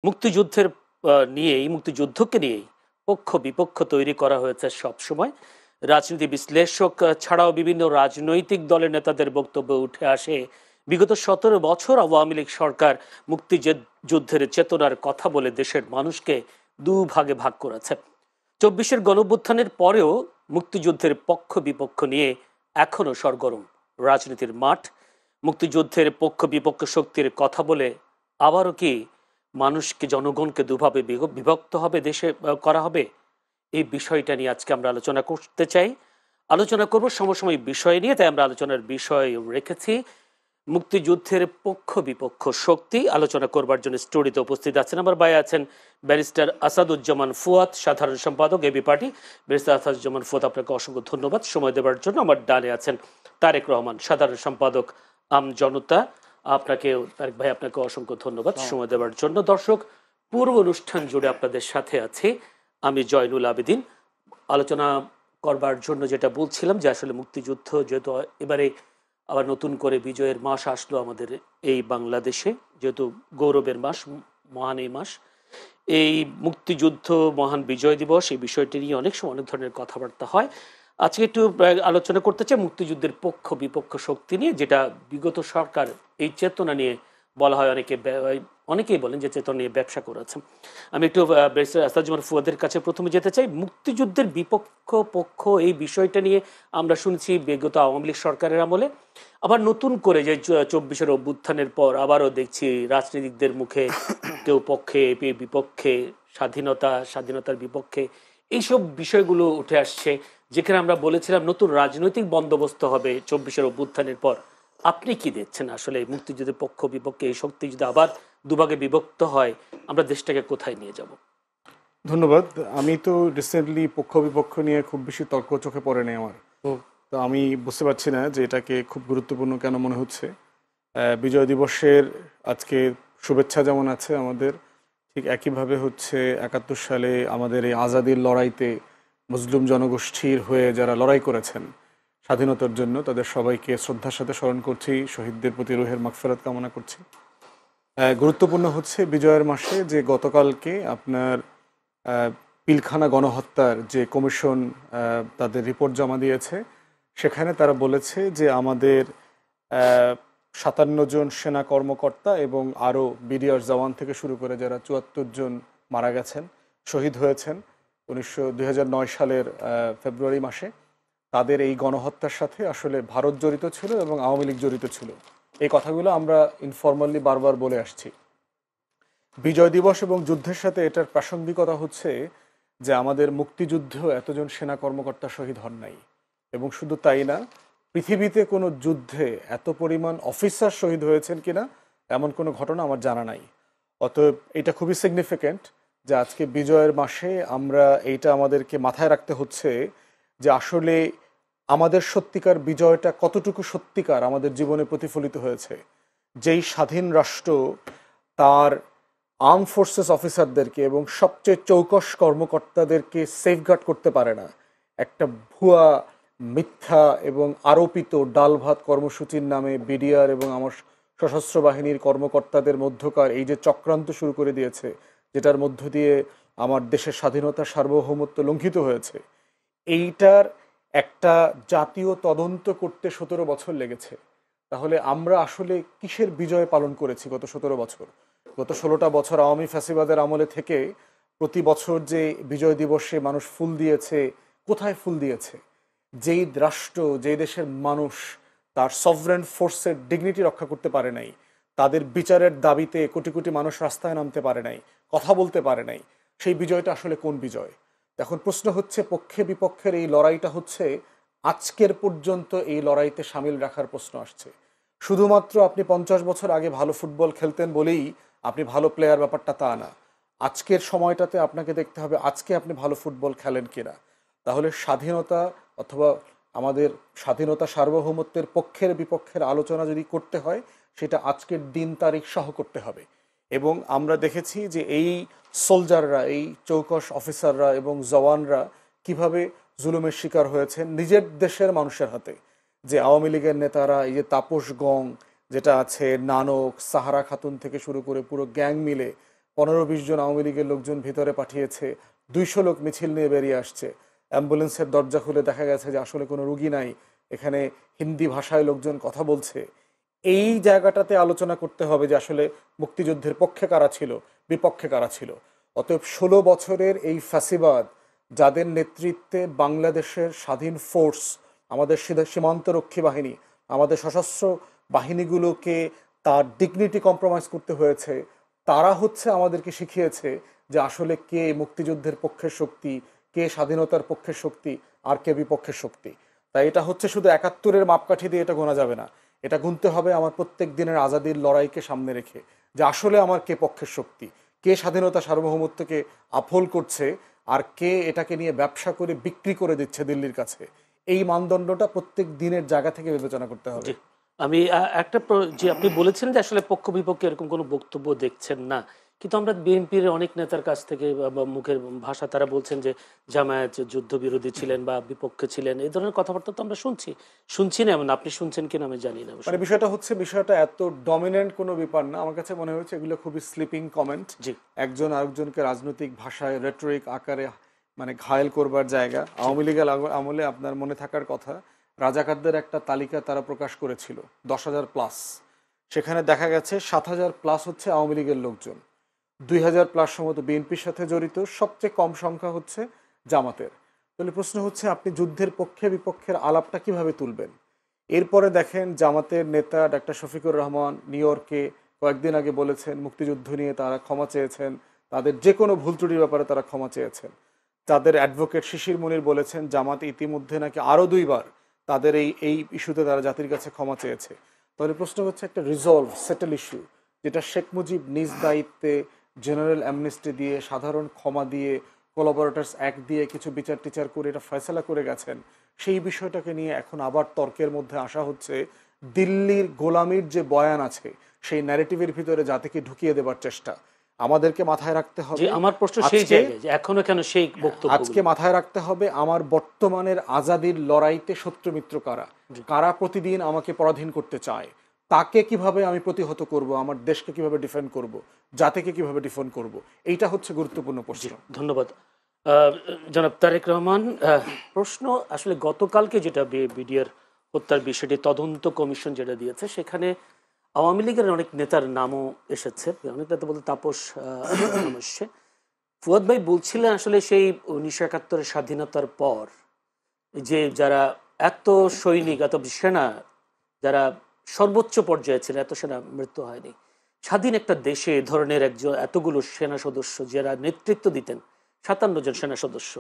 মুক্তিযুদ্ধের মুক্তিযুদ্ধকে নিয়েই পক্ষ বিপক্ষ তৈরি করা হয়েছে সব সময়। রাজনীতি বিশ্লেষক ছাড়াও বিভিন্ন রাজনৈতিক দলের নেতাদের বক্তব্য উঠে আসে বিগত 17 বছর আওয়ামী লীগ সরকার মুক্তিযুদ্ধের চেতনার কথা বলে দেশের মানুষকে দুভাগে ভাগ করেছে। 24-এর গণঅভ্যুত্থানের পরেও মুক্তিযুদ্ধের পক্ষ বিপক্ষ নিয়ে এখনো সরগরম রাজনীতির মাঠ। মুক্তিযুদ্ধের পক্ষ বিপক্ষ শক্তির কথা বলে আবারও কি মানুষকে জনগণকে দুভাবে বিভক্ত হবে দেশে করা হবে? এই বিষয়টা নিয়ে আজকে আমরা আলোচনা করতে চাই। আলোচনা করব সমসাময়িক বিষয় নিয়ে, তাই আমরা আলোচনার বিষয় রেখেছি মুক্তিযুদ্ধের পক্ষ বিপক্ষ শক্তি। আলোচনা করবার জন্য স্টুডিওতে উপস্থিত আছেন আমার ভাই, আছেন ব্যারিস্টার আসাদুজ্জামান ফুয়াদ, সাধারণ সম্পাদক AB party. Barrister Asaduzzaman Fuad, আপনাকে অসংখ্য ধন্যবাদ সময় দেওয়ার জন্য। আমার ডানে আছেন তারেক রহমান, সাধারণ সম্পাদক আম জনতা। তারেক ভাই, আপনাকে অসংখ্য ধন্যবাদ সময় দেওয়ার জন্য। দর্শক, পূর্ব অনুষ্ঠান জুড়ে আপনাদের সাথে আছি আমি জয়নুল আবেদিন। আলোচনা করবার জন্য যেটা বলছিলাম যে আসলে মুক্তিযুদ্ধ যেহেতু এবারে আবার নতুন করে বিজয়ের মাস আসলো আমাদের এই বাংলাদেশে, যেহেতু গৌরবের মাস, মহান এই মাস, এই মুক্তিযুদ্ধ মহান বিজয় দিবস, এই বিষয়টি নিয়ে অনেক সময় অনেক ধরনের কথাবার্তা হয়। আজকে একটু আলোচনা করতে চাই মুক্তিযুদ্ধের পক্ষ বিপক্ষ শক্তি নিয়ে, যেটা বিগত সরকার এই চেতনা নিয়ে বলা হয়, অনেকেই বলেন যে চেতনা নিয়ে ব্যবসা করেছে। আমি একটু আসাদুজ্জামান ফুয়াদের কাছে প্রথমে যেতে চাই। মুক্তিযুদ্ধের বিপক্ষ পক্ষ এই বিষয়টা নিয়ে আমরা শুনছি বিগত আওয়ামী লীগ সরকারের আমলে, আবার নতুন করে যে 24-এর অভ্যুত্থানের পর আবারও দেখছি রাজনীতিকদের মুখে কেউ পক্ষে বিপক্ষে, স্বাধীনতার বিপক্ষে, এইসব বিষয়গুলো উঠে আসছে, যেখানে আমরা বলেছিলাম নতুন রাজনৈতিক বন্দোবস্ত হবে 24-এর অভ্যুত্থানের পর। আপনি কি দেখছেন আসলে মুক্তিযুদ্ধের পক্ষ বিপক্ষে এই শক্তি যদি আবার দুভাগে বিভক্ত হয়, আমরা দেশটাকে কোথায় নিয়ে যাব? ধন্যবাদ। আমি তো রিসেন্টলি পক্ষ বিপক্ষ নিয়ে খুব বেশি তর্ক চোখে পড়ে নেই আমার। তো আমি বুঝতে পারছি না যে এটাকে খুব গুরুত্বপূর্ণ কেন মনে হচ্ছে। বিজয় দিবসের আজকে শুভেচ্ছা যেমন আছে আমাদের, ঠিক একইভাবে হচ্ছে 71 সালে আমাদের এই আজাদির লড়াইতে মুসলিম জনগোষ্ঠীর হয়ে যারা লড়াই করেছেন স্বাধীনতার জন্য, তাদের সবাইকে শ্রদ্ধার সাথে স্মরণ করছি, শহীদদের প্রতি রুহের মাগফিরাত কামনা করছি। গুরুত্বপূর্ণ হচ্ছে বিজয়ের মাসে যে গতকালকে আপনার পিলখানা গণহত্যার যে কমিশন তাদের রিপোর্ট জমা দিয়েছে, সেখানে তারা বলেছে যে আমাদের 57 জন সেনা কর্মকর্তা এবং আরও বিডিআর জওয়ান থেকে শুরু করে যারা 74 জন মারা গেছেন, শহীদ হয়েছেন 2009 সালের ফেব্রুয়ারি মাসে, তাদের এই গণহত্যার সাথে আসলে ভারত জড়িত ছিল এবং আওয়ামী লীগ জড়িত ছিল। এই কথাগুলো আমরা ইনফর্মালি বারবার বলে আসছি। বিজয় দিবস এবং যুদ্ধের সাথে এটার প্রাসঙ্গিকতা হচ্ছে যে আমাদের মুক্তিযুদ্ধেও এতজন সেনা কর্মকর্তা শহীদ হন নাই, এবং শুধু তাই না, পৃথিবীতে কোনো যুদ্ধে এত পরিমাণ অফিসার শহীদ হয়েছেন কিনা এমন কোনো ঘটনা আমার জানা নাই। অতএব এটা খুবই সিগনিফিক্যান্ট যে আজকে বিজয়ের মাসে আমরা এইটা আমাদেরকে মাথায় রাখতে হচ্ছে যে আসলে আমাদের সত্যিকার বিজয়টা কতটুকু সত্যিকার আমাদের জীবনে প্রতিফলিত হয়েছে। যেই স্বাধীন রাষ্ট্র তার আর্ম ফোর্সেস অফিসারদেরকে এবং সবচেয়ে চৌকস কর্মকর্তাদেরকে সেফগার্ড করতে পারে না, একটা ভুয়া, মিথ্যা এবং আরোপিত ডাল ভাত কর্মসূচির নামে বিডিআর এবং আমার সশস্ত্র বাহিনীর কর্মকর্তাদের মধ্যকার এই যে চক্রান্ত শুরু করে দিয়েছে, যেটার মধ্য দিয়ে আমার দেশের স্বাধীনতা সার্বভৌমত্ব লঙ্ঘিত হয়েছে, এইটার একটা জাতীয় তদন্ত করতে 17 বছর লেগেছে। তাহলে আমরা আসলে কিসের বিজয় পালন করেছি গত 17 বছর? গত 16টা বছর আওয়ামী ফ্যাসিবাদের আমলে থেকে প্রতি বছর যে বিজয় দিবসে মানুষ ফুল দিয়েছে, কোথায় ফুল দিয়েছে? যেই রাষ্ট্র, যেই দেশের মানুষ তার সভরেন ফোর্সের ডিগনিটি রক্ষা করতে পারে নাই, তাদের বিচারের দাবিতে কোটি কোটি মানুষ রাস্তায় নামতে পারে নাই, কথা বলতে পারে নাই, সেই বিজয়টা আসলে কোন বিজয়? এখন প্রশ্ন হচ্ছে, পক্ষে বিপক্ষের এই লড়াইটা হচ্ছে আজকের পর্যন্ত এই লড়াইতে সামিল রাখার প্রশ্ন আসছে। শুধুমাত্র আপনি 50 বছর আগে ভালো ফুটবল খেলতেন বলেই আপনি ভালো প্লেয়ার, ব্যাপারটা তা না। আজকের সময়টাতে আপনাকে দেখতে হবে আজকে আপনি ভালো ফুটবল খেলেন কিনা। তাহলে স্বাধীনতা অথবা আমাদের স্বাধীনতা সার্বভৌমত্বের পক্ষের বিপক্ষের আলোচনা যদি করতে হয়, সেটা আজকের দিন তারিখ সহ করতে হবে। এবং আমরা দেখেছি যে এই সোলজাররা, এই চৌকস অফিসাররা এবং জওয়ানরা কিভাবে জুলুমের শিকার হয়েছেন নিজের দেশের মানুষের হাতে। যে আওয়ামী লীগের নেতারা, এই যে তাপস গং যেটা আছে, নানক, সাহারা খাতুন থেকে শুরু করে পুরো গ্যাং মিলে 15-20 জন আওয়ামী লীগের লোকজন ভিতরে পাঠিয়েছে, 200 লোক মিছিল নিয়ে বেরিয়ে আসছে, অ্যাম্বুলেন্সের দরজা খুলে দেখা গেছে যে আসলে কোনো রুগী নাই, এখানে হিন্দি ভাষায় লোকজন কথা বলছে। এই জায়গাটাতে আলোচনা করতে হবে যে আসলে মুক্তিযুদ্ধের পক্ষে কারা ছিল, বিপক্ষে কারা ছিল। অতএব 16 বছরের এই ফ্যাসিবাদ, যাদের নেতৃত্বে বাংলাদেশের স্বাধীন ফোর্স, আমাদের সীমান্তরক্ষী বাহিনী, আমাদের সশস্ত্র বাহিনীগুলোকে তার ডিগনিটি কম্প্রোমাইজ করতে হয়েছে, তারা হচ্ছে আমাদেরকে শিখিয়েছে যে আসলে কে মুক্তিযুদ্ধের পক্ষের শক্তি, কে স্বাধীনতার পক্ষের শক্তি, আর কে বিপক্ষের শক্তি। তাই এটা হচ্ছে শুধু 71-এর মাপকাঠি দিয়ে এটা গোনা যাবে না, এটা গুনতে হবে আমার প্রত্যেক দিনের আজাদির লড়াইকে সামনে রেখে, যে আসলে আমার কে পক্ষের শক্তি, কে স্বাধীনতা সার্বভৌমত্বকে আফল করছে, আর কে এটাকে নিয়ে ব্যবসা করে বিক্রি করে দিচ্ছে দিল্লির কাছে। এই মানদণ্ডটা প্রত্যেক দিনের জায়গা থেকে বিবেচনা করতে হবে। জি, আমি একটা যে আপনি বলেছেন যে আসলে পক্ষ বিপক্ষে এরকম কোনো বক্তব্য দেখছেন না, কিন্তু আমরা বিএনপির অনেক নেতার কাছ থেকে বা মুখের ভাষা তারা বলছেন যে জামায়াত যুদ্ধবিরোধী ছিলেন বা বিপক্ষে ছিলেন, এই ধরনের কথাবার্তা তো আমরা শুনছি না, এমন আপনি শুনছেন কিনা আমি জানি না। মানে বিষয়টা এত ডমিনেন্ট কোনো ব্যাপার না, আমার কাছে মনে হয়েছে এগুলো খুবই স্লিপিং কমেন্ট, জি, একজন আরেকজনকে রাজনৈতিক ভাষায় রেটরিক আকারে মানে ঘায়েল করবার জায়গা। আওয়ামী লীগের আমলে আপনার মনে থাকার কথা, রাজাকারদের একটা তালিকা তারা প্রকাশ করেছিল 10,000 প্লাস, সেখানে দেখা গেছে 7,000 প্লাস হচ্ছে আওয়ামী লীগের লোকজন, 2,000 প্লাস সম্ভবত বিএনপির সাথে জড়িত, সবচেয়ে কম সংখ্যা হচ্ছে জামাতের। তাহলে প্রশ্ন হচ্ছে আপনি যুদ্ধের পক্ষে বিপক্ষের আলাপটা কিভাবে তুলবেন? এরপরে দেখেন জামাতের নেতা ডাক্তার শফিকুর রহমান নিউ ইয়র্কে কয়েকদিন আগে বলেছেন মুক্তিযুদ্ধ নিয়ে তারা ক্ষমা চেয়েছেন, তাদের যে কোনো ভুল ত্রুটির ব্যাপারে তারা ক্ষমা চেয়েছেন। তাদের অ্যাডভোকেট শিশির মুনির বলেছেন জামাত ইতিমধ্যে নাকি আরও 2বার তাদের এই ইস্যুতে তারা জাতির কাছে ক্ষমা চেয়েছে। তাহলে প্রশ্ন হচ্ছে একটা রিজলভ সেটেল ইস্যু, যেটা শেখ মুজিব নিজ দায়িত্বে জেনারেল অ্যামনেস্টি দিয়ে, সাধারণ ক্ষমা দিয়ে, কোলাবোরেটরস অ্যাক্ট দিয়ে কিছু বিচার টিচার করে এটা ফয়সালা করে গেছেন, সেই বিষয়টাকে নিয়ে এখন আবার তর্কের মধ্যে আসা হচ্ছে। দিল্লির গোলামির যে বয়ান আছে সেই ন্যারেটিভের ভিতরে জাতিকে ঢুকিয়ে দেবার চেষ্টা আমাদেরকে মাথায় রাখতে হবে। আমার প্রশ্ন সেই জায়গায় যে এখনো কেন সেই বক্তব্য, আজকে মাথায় রাখতে হবে আমার বর্তমানের আজাদির লড়াইতে শত্রু মিত্র কারা, কারা প্রতিদিন আমাকে পরাধীন করতে চায়, তাকে কিভাবে আমি প্রতিহত করব, আমার দেশকে কিভাবে ডিফেন্ড করব, জাতিকে কিভাবে ডিফেন্ড করব, এইটা হচ্ছে গুরুত্বপূর্ণ প্রশ্ন। ধন্যবাদ জনাব তারেক রহমান। প্রশ্ন আসলে গতকালকে যেটা বিডিআর হত্যার বিষয়টি তদন্ত কমিশন যেটা দিয়েছে, সেখানে আওয়ামী লীগের অনেক নেতার নামও এসেছে, অনেক নেতা বলতে তাপস নাম এসছে। ফুয়াদ ভাই বলছিলেন আসলে সেই 1971-এর স্বাধীনতার পর যে যারা এত সৈনিক, এত সেনা, যারা সর্বোচ্চ পর্যায়ে ছিলেন, এত সেনা মৃত্যু হয়নি। স্বাধীন একটা দেশে এ ধরনের একজন এতগুলো সেনা সদস্য যারা নেতৃত্ব দিতেন, 57 জন সেনা সদস্য,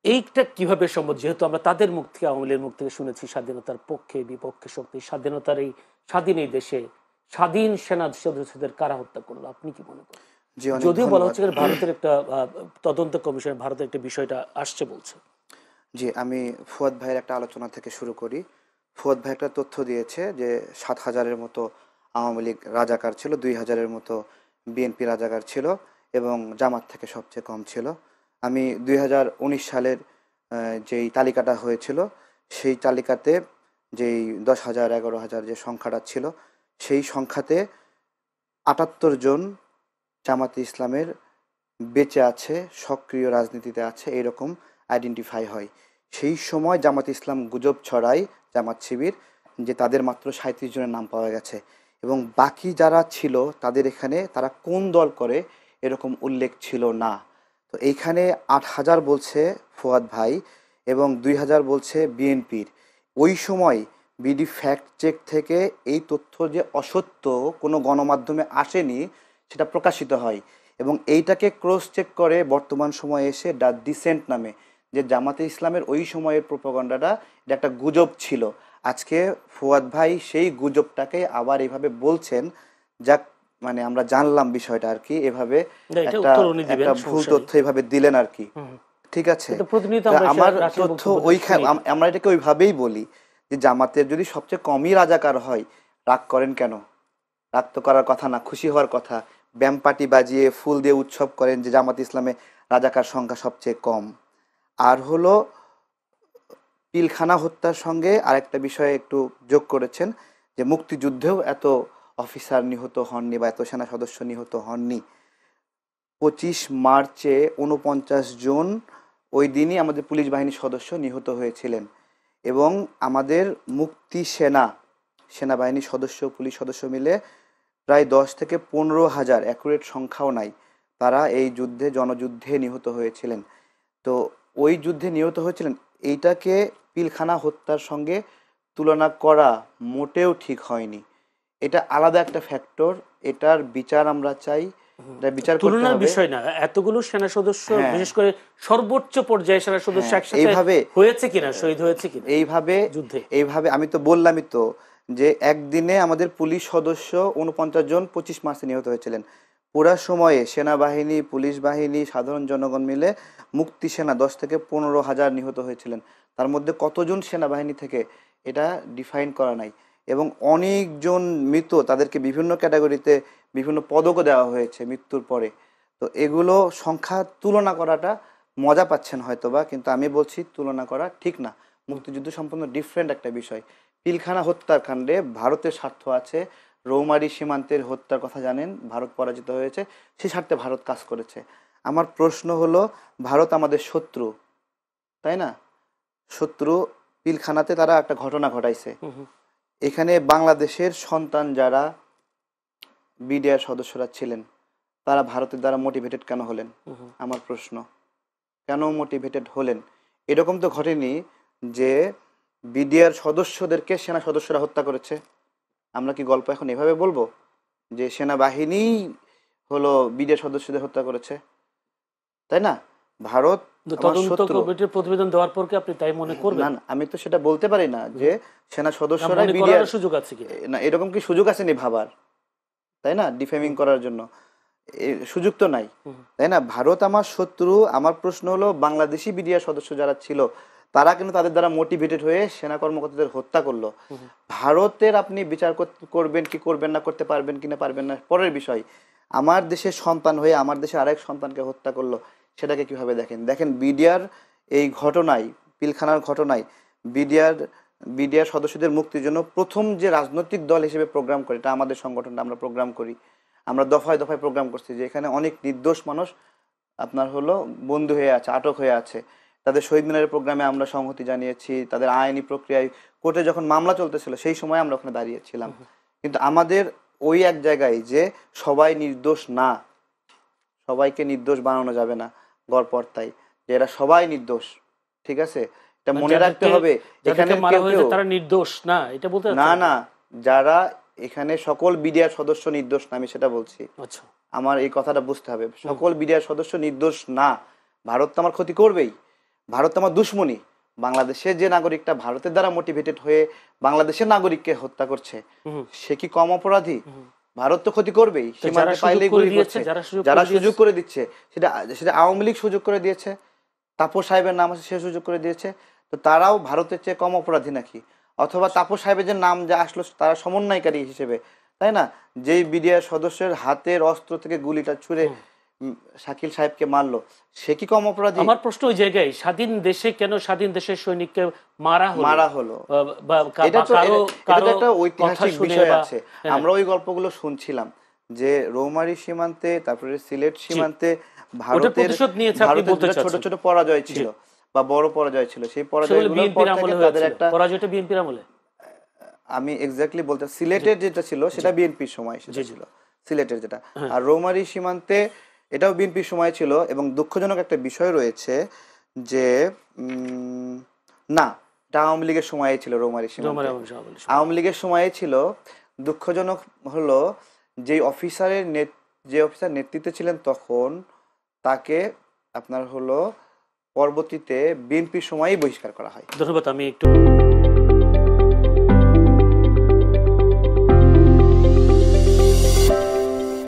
এইটা কিভাবে সম্ভব? যেহেতু আমরা তাদের মুখ থেকে, আওয়ামী লীগের মুখ থেকে শুনেছি স্বাধীনতার পক্ষে বিপক্ষে শক্তি, স্বাধীনতার এই স্বাধীন এই দেশে স্বাধীন সেনা সদস্যদের কারা হত্যা করলো, আপনি কি মনে করেন? যদিও বলা হচ্ছে ভারতের একটা তদন্ত কমিশন ভারতের একটা বিষয়টা আসছে বলছে। জি, আমি ফুয়াদ ভাইয়ের একটা আলোচনা থেকে শুরু করি। ফুয়াদ ভাই একটা তথ্য দিয়েছে যে 7,000-এর মতো আওয়ামী লীগ রাজাকার ছিল, 2,000-এর মতো বিএনপি রাজাকার ছিল এবং জামাত থেকে সবচেয়ে কম ছিল। আমি 2019 সালের যেই তালিকাটা হয়েছিল সেই তালিকাতে যেই 10,000, 11,000 যে সংখ্যাটা ছিল, সেই সংখ্যাতে 78 জন জামাতে ইসলামের বেঁচে আছে, সক্রিয় রাজনীতিতে আছে, এরকম আইডেন্টিফাই হয়। সেই সময় জামাত ইসলাম গুজব ছড়ায়, জামাত শিবির, যে তাদের মাত্র 37 জনের নাম পাওয়া গেছে এবং বাকি যারা ছিল তাদের এখানে তারা কোন দল করে এরকম উল্লেখ ছিল না। তো এইখানে 8,000 বলছে ফুয়াদ ভাই এবং 2,000 বলছে বিএনপির। ওই সময় বিডি ফ্যাক্ট চেক থেকে এই তথ্য যে অসত্য, কোনো গণমাধ্যমে আসেনি, সেটা প্রকাশিত হয় এবং এইটাকে ক্রস চেক করে বর্তমান সময়ে এসে দ্য ডিসেন্ট নামে যে জামাতে ইসলামের ওই সময়ের প্রোপাগান্ডাটা এটা একটা গুজব ছিল। আজকে ফুয়াদ ভাই সেই গুজবটাকে আবার এইভাবে বলছেন, যাক মানে আমরা জানলাম বিষয়টা আর কি, এভাবে একটা ভুল তথ্য এভাবে দিলেন আর কি। ঠিক আছে, আমার তথ্য ওইখানে আমরা এটাকে ওইভাবেই বলি যে জামাতের যদি সবচেয়ে কমই রাজাকার হয়, রাগ করেন কেন? রাগ তো করার কথা না, খুশি হওয়ার কথা। ব্যাম পার্টি বাজিয়ে ফুল দিয়ে উৎসব করেন যে জামাত ইসলামে রাজাকার সংখ্যা সবচেয়ে কম। আর হলো পিলখানা হত্যার সঙ্গে আরেকটা বিষয় একটু যোগ করেছেন যে মুক্তিযুদ্ধেও এত অফিসার নিহত হননি বা এত সেনা সদস্য নিহত হননি। 25 মার্চে 49 জন ওই দিনই আমাদের পুলিশ বাহিনীর সদস্য নিহত হয়েছিলেন। এবং আমাদের মুক্তি সেনাবাহিনীর সদস্য, পুলিশ সদস্য মিলে প্রায় 10 থেকে 15,000, অ্যাকুরেট সংখ্যাও নাই, তারা এই যুদ্ধে, জনযুদ্ধে নিহত হয়েছিলেন। তো ওই যুদ্ধে নিহত হয়েছিলেন, এইটাকে পিলখানা হত্যার সঙ্গে তুলনা করা মোটেও ঠিক হয়নি। এটা আলাদা একটা ফ্যাক্টর, এটার বিচার আমরা চাই, এটা বিচার করতে তুলনার হবে। বিষয় না, এতগুলো সেনা সদস্য, হ্যাঁ। বিশেষ করে সর্বোচ্চ পর্যায়ে সেনা সদস্য হ্যাঁ, একসাথে এইভাবে হয়েছে কিনা, শহীদ হয়েছে কিনা এইভাবে যুদ্ধে। এইভাবে আমি তো বললামই তো যে একদিনে আমাদের পুলিশ সদস্য 49 জন 25 মার্চে নিহত হয়েছিলেন। পুরা সময়ে সেনাবাহিনী, পুলিশ বাহিনী, সাধারণ জনগণ মিলে মুক্তি সেনা 10 থেকে 15,000 নিহত হয়েছিলেন। তার মধ্যে কতজন সেনাবাহিনী থেকে এটা ডিফাইন করা নাই। এবং অনেকজন মৃত, তাদেরকে বিভিন্ন ক্যাটাগরিতে বিভিন্ন পদকও দেওয়া হয়েছে মৃত্যুর পরে। তো এগুলো সংখ্যা তুলনা করাটা মজা পাচ্ছেন হয়তোবা, কিন্তু আমি বলছি তুলনা করা ঠিক না। মুক্তিযুদ্ধ সম্পূর্ণ ডিফারেন্ট একটা বিষয়। পিলখানা হত্যাকাণ্ডে ভারতের স্বার্থ আছে। রৌমারী সীমান্তের হত্যার কথা জানেন, ভারত পরাজিত হয়েছে, সেই স্বার্থে ভারত কাজ করেছে। আমার প্রশ্ন হলো, ভারত আমাদের শত্রু, তাই না? শত্রু, পিলখানাতে তারা একটা ঘটনা ঘটাইছে। এখানে বাংলাদেশের সন্তান যারা বিডিআর সদস্যরা ছিলেন, তারা ভারতের দ্বারা মোটিভেটেড কেন হলেন? আমার প্রশ্ন, কেন মোটিভেটেড হলেন? এরকম তো ঘটেনি যে বিডিআর সদস্যদেরকে সেনা সদস্যরা হত্যা করেছে। আমরা কি গল্প এখন এভাবে বলবো যে সেনাবাহিনী হলো বিডিআর সদস্যদের হত্যা করেছে? তাই না? ভারত আমার তদন্ত শত্রু। কমিটির প্রতিবেদন দেওয়ার পর কি আপনি তাই মনে করবেন? না না, আমি তো সেটা বলতে পারি না যে সেনা না, সদস্যরা মনে বিডিআর, করার সুযোগ আছে কিনা? না এরকম কি সুযোগ আছে নি ভাবার? তাই না? ডিফেমিং করার জন্য সুযোগ তো নাই, তাই না? ভারত আমার শত্রু। আমার প্রশ্ন হলো, বাংলাদেশি বিডিআর সদস্য যারা ছিল, তারা কিন্তু তাদের দ্বারা মোটিভেটেড হয়ে সেনা কর্মকর্তাদের হত্যা করলো। ভারতের আপনি বিচার করবেন কি করবেন না, করতে পারবেন কিনা পারবেন না পরের বিষয়। আমার দেশের সন্তান হয়ে আমার দেশে আরেক সন্তানকে হত্যা করলো, সেটাকে কিভাবে দেখেন? দেখেন, বিডিআর এই ঘটনায়, পিলখানার ঘটনায়, বিডিআর সদস্যদের মুক্তির জন্য প্রথম যে রাজনৈতিক দল হিসেবে প্রোগ্রাম করে, এটা আমাদের সংগঠনটা, আমরা প্রোগ্রাম করি, আমরা দফায় দফায় প্রোগ্রাম করছি যে এখানে অনেক নির্দোষ মানুষ আপনার হলো বন্দী হয়ে আছে, আটক হয়ে আছে। তাদের শহীদ মিনারের প্রোগ্রামে আমরা সংহতি জানিয়েছি। তাদের আইনি প্রক্রিয়ায় কোর্টে যখন মামলা চলতেছিল, সেই সময় আমরা ওখানে দাঁড়িয়েছিলাম। কিন্তু আমাদের ওই এক জায়গায় যে সবাই নির্দোষ না, সবাইকে নির্দোষ বানানো যাবে না গড়পড়তাই, যে এরা সবাই নির্দোষ, ঠিক আছে? এটা মনে রাখতে হবে। এখানে তারা নির্দোষ না, এটা বলতে না না, যারা এখানে সকল বিডিআর সদস্য নির্দোষ না, আমি সেটা বলছি। আচ্ছা, আমার এই কথাটা বুঝতে হবে, সকল বিডিআর সদস্য নির্দোষ না। ভারত তো আমার ক্ষতি করবেই, ভারত তো আমার দুশ্মনী। বাংলাদেশের যে নাগরিকটা ভারতের দ্বারা মোটিভেটেড হয়ে বাংলাদেশের নাগরিককে হত্যা করছে, সে কি কম অপরাধী? ভারত তো ক্ষতি করবেই, সীমান্তে পাইলেই গুলি করছে। যারা সুযোগ করে দিচ্ছে, সেটা সেটা আওয়ামী লীগ সুযোগ করে দিয়েছে, তাপস সাহেবের নাম আছে, সে সুযোগ করে দিয়েছে। তো তারাও ভারতের চেয়ে কম অপরাধী নাকি? অথবা তাপস সাহেবের যে নাম যা আসলো, তারা সমন্বয়কারী হিসেবে, তাই না? যেই বিডিআর সদস্যের হাতের অস্ত্র থেকে গুলিটা ছুঁড়ে শাকিল সাহেবকে মারলো, সে কি কম অপরাধী? আমার প্রশ্ন ওই জায়গায়, স্বাধীন দেশে কেন স্বাধীন দেশের সৈনিককে মারা হলো? এটা তো একটা ঐতিহাসিক বিষয় আছে। আমরা ওই গল্পগুলো শুনছিলাম যে রৌমারী সীমান্তে, তারপরে সিলেট সীমান্তে ভারতের ছোট ছোট পরাজয় ছিল বা বড় পরাজয় ছিল। সেই পরাজয়গুলোর পর থেকে তাদের একটা পরাজয়টা বিএনপির আমলে, আমি এক্স্যাক্টলি বলতে, সিলেটের যেটা ছিল সেটা বিএনপির সময় সেটা ছিল, সিলেটের যেটা। আর রৌমারী সীমান্তে এটাও বিএনপির সময় ছিল। এবং দুঃখজনক একটা বিষয় রয়েছে যে না, এটা আওয়ামী লীগের সময়ে ছিল। রৌমারী সীমান্তে আওয়ামী লীগের সময়ে ছিল। দুঃখজনক হলো, যে অফিসার নেতৃত্বে ছিলেন তখন, তাকে আপনার হলো পরবর্তীতে বিএনপির সময়ই বহিষ্কার করা হয়। ধন্যবাদ। আমি একটু